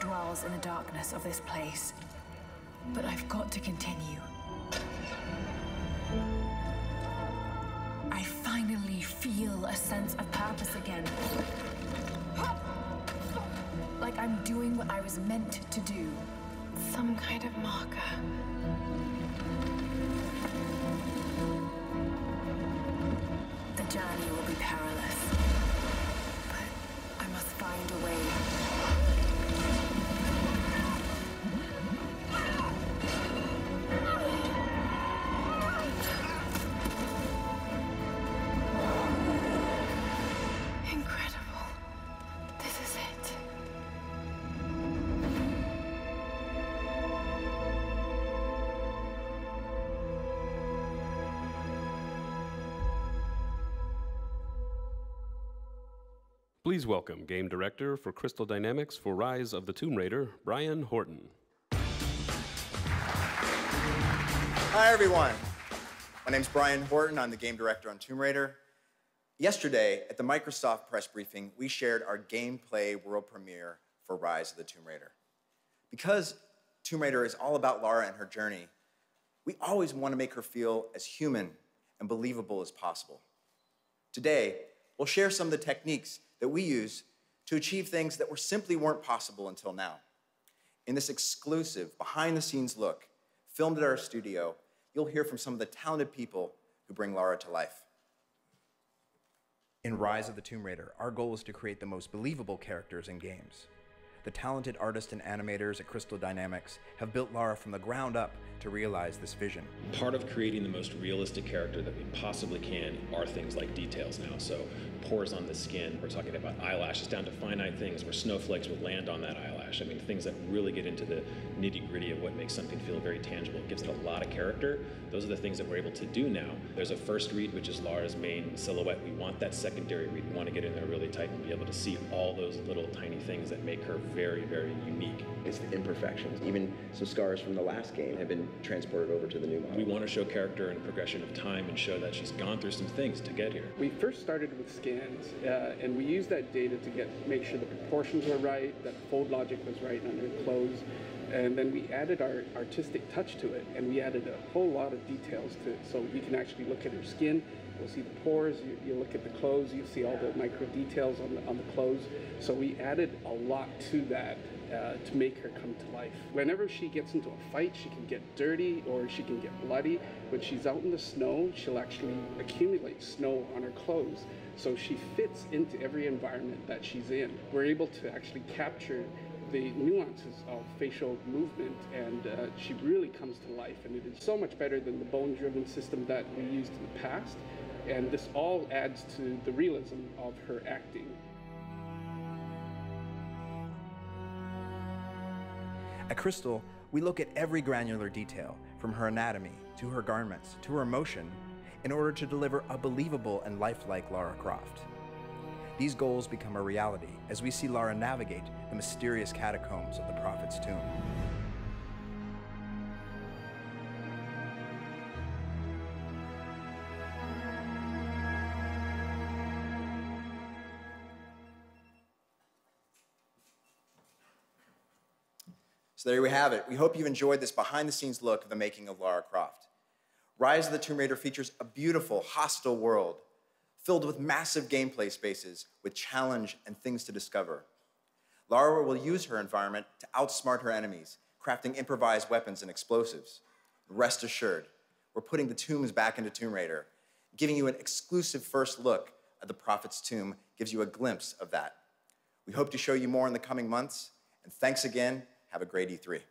dwells in the darkness of this place. But I've got to continue. I finally feel a sense of purpose again. Like I'm doing what I was meant to do. Some kind of marker. The journey will be perilous, but I must find a way. Incredible. This is it. Please welcome Game Director for Crystal Dynamics for Rise of the Tomb Raider, Brian Horton. Hi, everyone. My name's Brian Horton. I'm the Game Director on Tomb Raider. Yesterday, at the Microsoft press briefing, we shared our gameplay world premiere for Rise of the Tomb Raider. Because Tomb Raider is all about Lara and her journey, we always want to make her feel as human and believable as possible. Today, we'll share some of the techniques that we use to achieve things that simply weren't possible until now. In this exclusive, behind-the-scenes look, filmed at our studio, you'll hear from some of the talented people who bring Lara to life. In Rise of the Tomb Raider, our goal is to create the most believable characters in games. The talented artists and animators at Crystal Dynamics have built Lara from the ground up to realize this vision. Part of creating the most realistic character that we possibly can are things like details now. So pores on the skin, we're talking about eyelashes down to finite things where snowflakes would land on that eyelash. I mean, things that really get into the nitty-gritty of what makes something feel very tangible. It gives it a lot of character. Those are the things that we're able to do now. There's a first read, which is Lara's main silhouette. We want that secondary read. We want to get in there really tight and be able to see all those little tiny things that make her very, very unique. It's the imperfections. Even some scars from the last game have been transported over to the new model. We want to show character in progression of time and show that she's gone through some things to get here. We first started with scans, and we used that data to make sure the proportions were right, that fold logic was right on her clothes, and then we added our artistic touch to it, and we added a whole lot of details to it, so we can actually look at her skin. We'll see the pores, you look at the clothes, you see all the micro details on the clothes. So we added a lot to that to make her come to life. Whenever she gets into a fight, she can get dirty or she can get bloody. When she's out in the snow, she'll actually accumulate snow on her clothes. So she fits into every environment that she's in. We're able to actually capture the nuances of facial movement, and she really comes to life, and it is so much better than the bone-driven system that we used in the past, and this all adds to the realism of her acting. At Crystal, we look at every granular detail, from her anatomy, to her garments, to her emotion, in order to deliver a believable and lifelike Lara Croft. These goals become a reality as we see Lara navigate the mysterious catacombs of the Prophet's tomb. So there we have it. We hope you've enjoyed this behind-the-scenes look of the making of Lara Croft. Rise of the Tomb Raider features a beautiful, hostile world filled with massive gameplay spaces with challenge and things to discover. Lara will use her environment to outsmart her enemies, crafting improvised weapons and explosives. Rest assured, we're putting the tombs back into Tomb Raider. Giving you an exclusive first look at the Prophet's tomb gives you a glimpse of that. We hope to show you more in the coming months, and thanks again. Have a great E3.